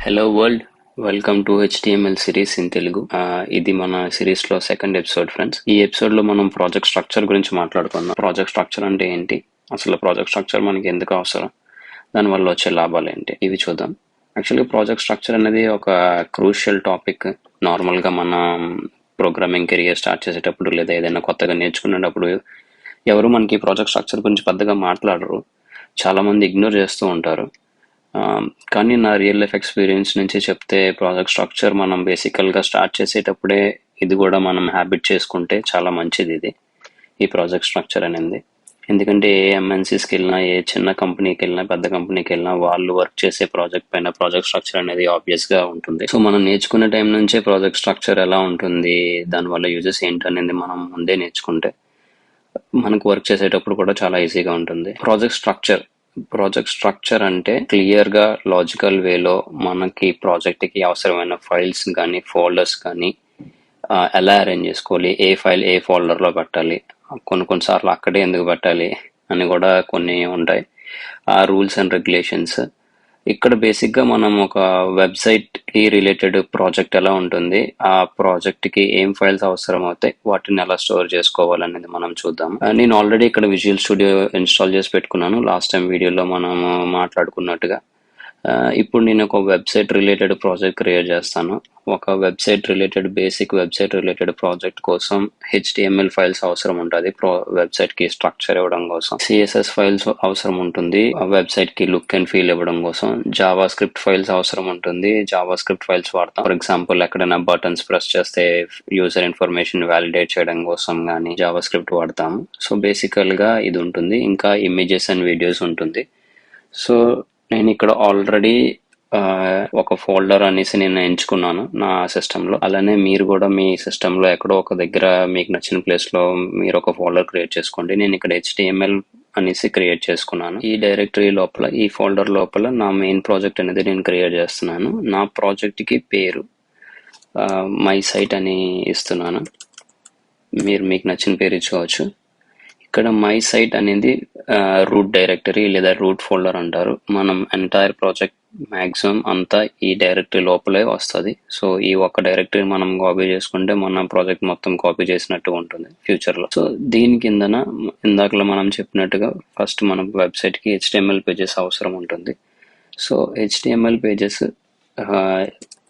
Hello world, welcome to HTML series in Telugu. ఇది మన series లో సెకండ్ ఎపిసోడ్ ఫ్రెండ్స్. ఈ ఎపిసోడ్ లో మనం ప్రాజెక్ట్ స్ట్రక్చర్ గురించి మాట్లాడుకుందాం. ప్రాజెక్ట్ స్ట్రక్చర్ అంటే ఏంటి, అసలు ప్రాజెక్ట్ స్ట్రక్చర్ మనకి ఎందుకు అవసరం, దానివల్ల వచ్చే లాభాలు ఏంటి, ఇవి చూద్దాం. యాక్చువల్లీ ప్రాజెక్ట్ స్ట్రక్చర్ అనేది ఒక క్రూషియల్ టాపిక్. నార్మల్గా మనం ప్రోగ్రామింగ్ కెరియర్ స్టార్ట్ చేసేటప్పుడు లేదా ఏదైనా కొత్తగా నేర్చుకునేటప్పుడు ఎవరు మనకి ప్రాజెక్ట్ స్ట్రక్చర్ గురించి పెద్దగా మాట్లాడరు, చాలా మంది ఇగ్నోర్ చేస్తూ ఉంటారు. కానీ నా రియల్ లైఫ్ ఎక్స్పీరియన్స్ నుంచి చెప్తే ప్రాజెక్ట్ స్ట్రక్చర్ మనం బేసికల్గా స్టార్ట్ చేసేటప్పుడే ఇది కూడా మనం హ్యాబిట్ చేసుకుంటే చాలా మంచిది ఇది, ఈ ప్రాజెక్ట్ స్ట్రక్చర్ అనేది. ఎందుకంటే ఏ ఎంఎన్సీస్కి వెళ్ళినా, ఏ చిన్న కంపెనీకి వెళ్ళినా, పెద్ద కంపెనీకి వెళ్ళినా వాళ్ళు వర్క్ చేసే ప్రాజెక్ట్ పైన ప్రాజెక్ట్ స్ట్రక్చర్ అనేది ఆబ్వియస్గా ఉంటుంది. సో మనం నేర్చుకునే టైం నుంచే ప్రాజెక్ట్ స్ట్రక్చర్ ఎలా ఉంటుంది, దానివల్ల యూజెస్ ఏంటి అనేది మనం ముందే నేర్చుకుంటే మనకు వర్క్ చేసేటప్పుడు కూడా చాలా ఈజీగా ఉంటుంది. ప్రాజెక్ట్ స్ట్రక్చర్ అంటే క్లియర్ గా లాజికల్ వేలో మనకి ప్రాజెక్ట్ కి అవసరమైన ఫైల్స్ కానీ ఫోల్డర్స్ కానీ ఎలా అరేంజ్ చేసుకోవాలి, ఏ ఫైల్ ఏ ఫోల్డర్ లో పెట్టాలి, కొన్నిసార్లు అక్కడే ఎందుకు పెట్టాలి అని కూడా కొన్ని ఉంటాయి. ఆ రూల్స్ అండ్ రెగ్యులేషన్స్. ఇక్కడ బేసిక్ గా మనం ఒక వెబ్సైట్ కి రిలేటెడ్ ప్రాజెక్ట్ ఎలా ఉంటుంది, ఆ ప్రాజెక్ట్ కి ఏం ఫైల్స్ అవసరం అవుతాయి, వాటిని ఎలా స్టోర్ చేసుకోవాలనేది మనం చూద్దాం. నేను ఆల్రెడీ ఇక్కడ విజువల్ స్టూడియో ఇన్స్టాల్ చేసి పెట్టుకున్నాను, లాస్ట్ టైం వీడియోలో మనం మాట్లాడుకున్నట్టుగా. ఇప్పుడు నేను ఒక వెబ్సైట్ రిలేటెడ్ ప్రాజెక్ట్ క్రియేట్ చేస్తాను. ఒక బేసిక్ వెబ్సైట్ రిలేటెడ్ ప్రాజెక్ట్ కోసం HTML ఫైల్స్ అవసరం ఉంటుంది వెబ్సైట్ కి స్ట్రక్చర్ ఇవ్వడం కోసం. CSS ఫైల్స్ అవసరం ఉంటుంది వెబ్సైట్ కి లుక్ అండ్ ఫీల్ ఇవ్వడం కోసం. జావా స్క్రిప్ట్ ఫైల్స్ అవసరం ఉంటుంది, జావా స్క్రిప్ట్ ఫైల్స్ వాడతాం. ఫర్ ఎగ్జాంపుల్ ఎక్కడైనా బటన్స్ ప్రెస్ చేస్తే యూజర్ ఇన్ఫర్మేషన్ వ్యాలిడేట్ చేయడం కోసం కానీ జావా స్క్రిప్ట్ వాడతాము. సో బేసికల్ గా ఇది ఉంటుంది. ఇంకా ఇమేజెస్ అండ్ వీడియోస్ ఉంటుంది. సో నేను ఇక్కడ ఆల్రెడీ ఒక ఫోల్డర్ అనేసి నేను ఎంచుకున్నాను నా సిస్టంలో. అలానే మీరు కూడా మీ సిస్టంలో ఎక్కడో ఒక దగ్గర మీకు నచ్చిన ప్లేస్ లో మీరు ఒక ఫోల్డర్ క్రియేట్ చేసుకోండి. నేను ఇక్కడ HTML అనేసి క్రియేట్ చేసుకున్నాను. ఈ డైరెక్టరీ లోపల, ఈ ఫోల్డర్ లోపల నా మెయిన్ ప్రాజెక్ట్ అనేది నేను క్రియేట్ చేస్తున్నాను. నా ప్రాజెక్ట్ కి పేరు మై సైట్ అని ఇస్తున్నాను. మీరు మీకు నచ్చిన పేరు ఇచ్చుకోవచ్చు. ఇక్కడ మై సైట్ అనేది రూట్ డైరెక్టరీ లేదా రూట్ ఫోల్డర్ అంటారు. మనం ఎంటైర్ ప్రాజెక్ట్ మ్యాక్సిమం అంతా ఈ డైరెక్టరీ లోపలే వస్తుంది. సో ఈ ఒక్క డైరెక్టరీ మనం కాపీ చేసుకుంటే మన ప్రాజెక్ట్ మొత్తం కాపీ చేసినట్టు ఉంటుంది ఫ్యూచర్ లో. సో దీని కిందన ఇందాకలో మనం చెప్పినట్టుగా ఫస్ట్ మన వెబ్సైట్ కి HTML పేజెస్ అవసరం ఉంటుంది. సో HTML పేజెస్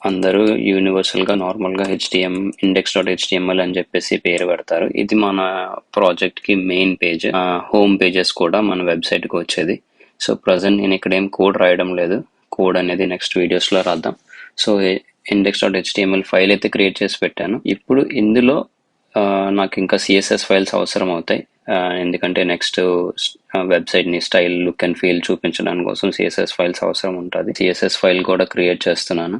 అందరూ యూనివర్సల్ గా నార్మల్ గా index.html అని చెప్పేసి పేరు పెడతారు. ఇది మన ప్రాజెక్ట్ కి మెయిన్ పేజ్. హోమ్ పేజెస్ కూడా మన వెబ్సైట్ కి వచ్చేది. సో ప్రజెంట్ నేను ఇక్కడ ఏం కోడ్ రాయడం లేదు, కోడ్ అనేది నెక్స్ట్ వీడియోస్ లో రాద్దాం. సో index.html ఫైల్ అయితే క్రియేట్ చేసి పెట్టాను. ఇప్పుడు ఇందులో నాకు ఇంకా CSS ఫైల్స్ అవసరం అవుతాయి. ఎందుకంటే నెక్స్ట్ వెబ్సైట్ ని స్టైల్, లుక్ అండ్ ఫీల్ చూపించడానికి కోసం CSS ఫైల్స్ అవసరం ఉంటుంది. CSS ఫైల్ కూడా క్రియేట్ చేస్తున్నాను.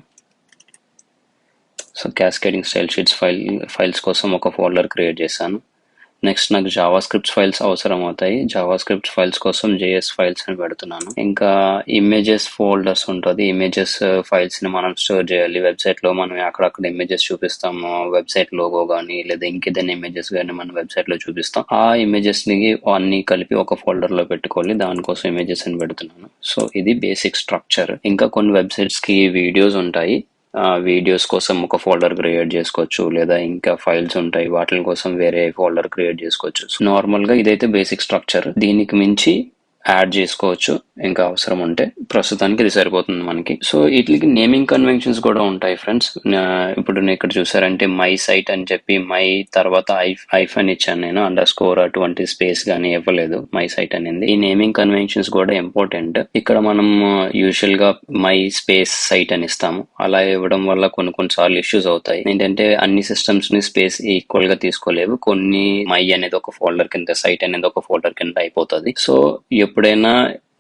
So cascading style sheets files కోసం ఒక ఫోల్డర్ క్రియేట్ చేశాను. నెక్స్ట్ నాకు జావా స్క్రిప్ట్స్ ఫైల్స్ అవసరం అవుతాయి. జావా స్క్రిప్ట్ ఫైల్స్ కోసం JS ఫైల్స్ అని పెడుతున్నాను. ఇంకా ఇమేజెస్ ఫోల్డర్స్ ఉంటుంది. ఇమేజెస్ ఫైల్స్ ని మనం స్టోర్ చేయాలి. వెబ్సైట్ లో మనం అక్కడక్కడ ఇమేజెస్ చూపిస్తాము, వెబ్సైట్ లోగో కానీ లేదా ఇంకేదైనా ఇమేజెస్ కానీ మన వెబ్సైట్ లో చూపిస్తాం. ఆ ఇమేజెస్ ని అన్ని కలిపి ఒక ఫోల్డర్ లో పెట్టుకోవాలి. దానికోసం ఇమేజెస్ అని పెడుతున్నాను. సో ఇది బేసిక్ స్ట్రక్చర్. ఇంకా కొన్ని వెబ్సైట్స్ కి వీడియోస్ ఉంటాయి. వీడియోస్ కోసం ఒక ఫోల్డర్ క్రియేట్ చేసుకోవచ్చు, లేదా ఇంకా ఫైల్స్ ఉంటాయి వాటి కోసం వేరే ఫోల్డర్ క్రియేట్ చేసుకోవచ్చు. నార్మల్ గా ఇదైతే బేసిక్ స్ట్రక్చర్. దీనికి మించి యాడ్ చేసుకోవచ్చు ఇంకా అవసరం ఉంటే. ప్రస్తుతానికి ఇది సరిపోతుంది మనకి. సో వీటికి నేమింగ్ కన్వెన్షన్స్ కూడా ఉంటాయి ఫ్రెండ్స్. ఇప్పుడు నేను ఇక్కడ చూసారంటే మై సైట్ అని చెప్పి మై తర్వాత ఐఫన్ ఇచ్చాను నేను, _ అటువంటి స్పేస్ గానీ ఇవ్వలేదు. మై సైట్ అనేది. ఈ నేమింగ్ కన్వెన్షన్స్ కూడా ఇంపార్టెంట్. ఇక్కడ మనం యూజువల్ గా మై స్పేస్ సైట్ అని ఇస్తాము. అలా ఇవ్వడం వల్ల కొన్నిసార్లు ఇష్యూస్ అవుతాయి. ఏంటంటే అన్ని సిస్టమ్స్ ని స్పేస్ ఈక్వల్ గా తీసుకోలేవు. కొన్ని మై అనేది ఒక ఫోల్డర్ కింద, సైట్ అనేది ఒక ఫోల్డర్ కింద అయిపోతుంది. సో ఎప్పుడైనా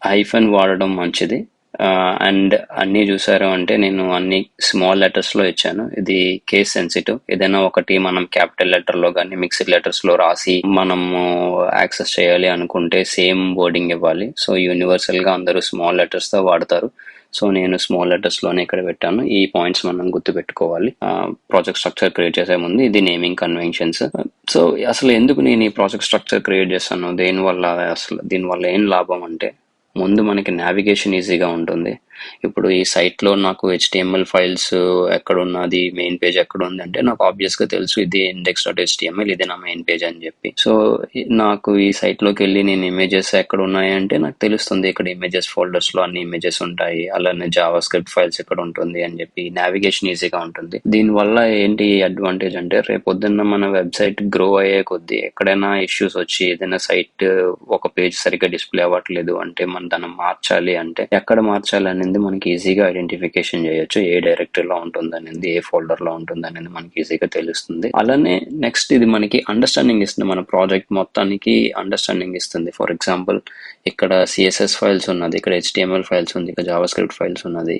హైఫన్ వాడడం మంచిది. అండ్ అన్ని చూసారు అంటే నేను అన్ని స్మాల్ లెటర్స్ లో ఇచ్చాను. ఇది కేస్ సెన్సిటివ్. ఏదైనా ఒకటి మనం క్యాపిటల్ లెటర్ లో కానీ మిక్స్డ్ లెటర్స్ లో రాసి మనము యాక్సెస్ చేయాలి అనుకుంటే సేమ్ వర్డింగ్ ఇవ్వాలి. సో యూనివర్సల్ గా అందరూ స్మాల్ లెటర్స్ తో వాడతారు. సో నేను స్మాల్ లెటర్స్ లోనే ఇక్కడ పెట్టాను. ఈ పాయింట్స్ మనం గుర్తు పెట్టుకోవాలి ప్రాజెక్ట్ స్ట్రక్చర్ క్రియేట్ చేసే ముందు. ఇది నేమింగ్ కన్వెన్షన్స్. సో అసలు ఎందుకు నేను ఈ ప్రాజెక్ట్ స్ట్రక్చర్ క్రియేట్ చేస్తాను, దీనివల్ల ఏం లాభం అంటే, ముందు మనకి నావిగేషన్ ఈజీగా ఉంటుంది. ఇప్పుడు ఈ సైట్లో నాకు HTML ఫైల్స్ ఎక్కడ ఉన్నది, మెయిన్ పేజ్ ఎక్కడ ఉంది అంటే నాకు ఆబ్వియస్గా తెలుసు ఇది index.html, ఇది నా మెయిన్ పేజ్ అని చెప్పి. సో నాకు ఈ సైట్లోకి వెళ్ళి నేను ఇమేజెస్ ఎక్కడ ఉన్నాయి అంటే నాకు తెలుస్తుంది ఇక్కడ ఇమేజెస్ ఫోల్డర్స్లో అన్ని ఇమేజెస్ ఉంటాయి, అలానే జావా స్క్రిప్ట్ ఫైల్స్ ఇక్కడ ఉంటుంది అని చెప్పి నావిగేషన్ ఈజీగా ఉంటుంది. దీనివల్ల ఏంటి అడ్వాంటేజ్ అంటే రేపొద్దున్న మన వెబ్సైట్ గ్రో అయ్యే కొద్దీ ఎక్కడైనా ఇష్యూస్ వచ్చి ఏదైనా సైట్ ఒక పేజ్ సరిగ్గా డిస్ప్లే అవ్వట్లేదు అంటే మనం దాన్ని మార్చాలి అంటే ఎక్కడ మార్చాలి అనేది మనకి ఈజీగా ఐడెంటిఫికేషన్ చేయొచ్చు, ఏ డైరెక్టరీలో ఉంటుంది అనేది, ఏ ఫోల్డర్లో ఉంటుంది అనేది మనకి ఈజీగా తెలుస్తుంది. అలానే నెక్స్ట్ ఇది మనకి అండర్స్టాండింగ్ ఇస్తుంది, మన ప్రాజెక్ట్ మొత్తానికి అండర్స్టాండింగ్ ఇస్తుంది. ఫర్ ఎగ్జాంపుల్ ఇక్కడ CSS ఫైల్స్ ఉన్నది, ఇక్కడ HTML ఫైల్స్ ఉంది, ఇక్కడ జావా స్క్రిప్ట్ ఫైల్స్ ఉన్నది.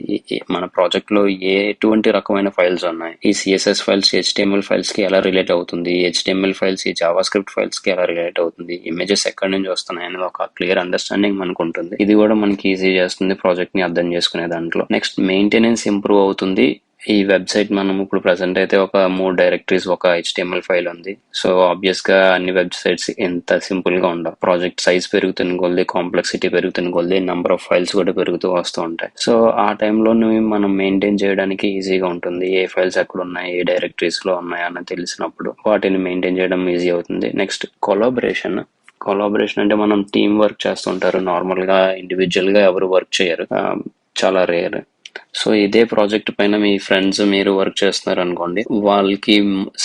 మన ప్రాజెక్ట్ లో ఎటువంటి రకమైన ఫైల్స్ ఉన్నాయి, ఈ CSS ఫైల్స్ HTML ఫైల్స్ కి ఎలా రిలేట్ అవుతుంది, HTML ఫైల్స్ ఈ జావా స్క్రిప్ట్ ఫైల్స్ కి ఎలా రిలేట్ అవుతుంది, ఇమేజెస్ ఎక్కడి నుంచి వస్తున్నాయి అనేది ఒక క్లియర్ అండర్స్టాండింగ్ మనకు ఉంటుంది. ఇది కూడా మనకి ఈజీ చేస్తుంది ప్రాజెక్ట్ ని అర్థం చేసుకునే దాంట్లో. నెక్స్ట్ మెయింటెనెన్స్ ఇంప్రూవ్ అవుతుంది. ఈ వెబ్సైట్ మనం ఇప్పుడు ప్రెసెంట్ అయితే ఒక 3 డైరెక్టరీస్, ఒక HTML ఫైల్ ఉంది. సో ఆబ్వియస్ గా అన్ని వెబ్సైట్స్ ఎంత సింపుల్ గా ఉండవు. ప్రాజెక్ట్ సైజ్ పెరుగుతున్న కొద్దీ, కాంప్లెక్సిటీ పెరుగుతున్న కొద్దీ నెంబర్ ఆఫ్ ఫైల్స్ కూడా పెరుగుతూ వస్తూ ఉంటాయి. సో ఆ టైంలో మనం మెయింటైన్ చేయడానికి ఈజీగా ఉంటుంది. ఏ ఫైల్స్ ఎక్కడ ఉన్నాయి, ఏ డైరెక్టరీస్ లో ఉన్నాయి అని తెలిసినప్పుడు వాటిని మెయింటైన్ చేయడం ఈజీ అవుతుంది. నెక్స్ట్ కొలాబరేషన్ అంటే మనం టీం వర్క్ చేస్తుంటారు. నార్మల్ గా ఇండివిజువల్ గా ఎవరు వర్క్ చేయరు, చాలా రేర్. సో ఇదే ప్రాజెక్ట్ పైన మీ ఫ్రెండ్స్ మీరు వర్క్ చేస్తున్నారు అనుకోండి, వాళ్ళకి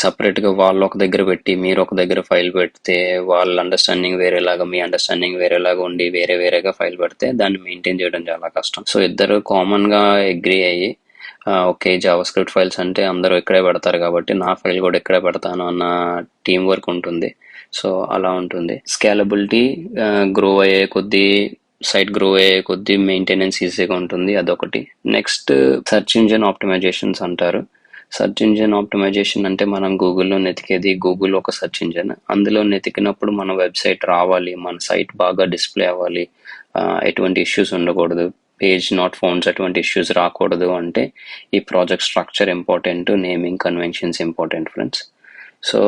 సపరేట్ గా వాళ్ళు ఒక దగ్గర పెట్టి మీరు ఒక దగ్గర ఫైల్ పెడితే వాళ్ళ అండర్స్టాండింగ్ వేరేలాగా, మీ అండర్స్టాండింగ్ వేరేలాగా ఉండి వేరేగా ఫైల్ పెడితే దాన్ని మెయింటైన్ చేయడం చాలా కష్టం. సో ఇద్దరు కామన్ గా అగ్రీ అయ్యి ఓకే జావా స్క్రిప్ట్ ఫైల్స్ అంటే అందరూ ఇక్కడే పెడతారు కాబట్టి నా ఫైల్ కూడా ఇక్కడే పెడతాను అన్న టీం వర్క్ ఉంటుంది. సో అలా ఉంటుంది. స్కేలబిలిటీ గ్రో అయ్యే కొద్దీ, సైట్ గ్రో అయ్యే కొద్దీ మెయింటెనెన్స్ ఈజీగా ఉంటుంది, అదొకటి. నెక్స్ట్ సెర్చ్ ఇంజిన్ ఆప్టిమైజేషన్స్ అంటారు. సెర్చ్ ఇంజిన్ ఆప్టిమైజేషన్ అంటే మనం గూగుల్లో నెతికేది, గూగుల్ ఒక సెర్చ్ ఇంజిన్, అందులో నెతికినప్పుడు మన వెబ్సైట్ రావాలి, మన సైట్ బాగా డిస్ప్లే అవ్వాలి, ఎటువంటి ఇష్యూస్ ఉండకూడదు, పేజ్ నాట్ ఫౌండ్స్ అటువంటి ఇష్యూస్ రాకూడదు అంటే ఈ project structure important, naming conventions important friends. So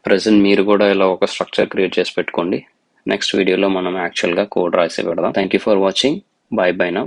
present మీరు కూడా ఇలా ఒక స్ట్రక్చర్ క్రియేట్ చేసి పెట్టుకోండి. నెక్స్ట్ వీడియోలో మనం యాక్చువల్గా కోడ్ రాసి పెడదాం. Thank you for watching. By by now.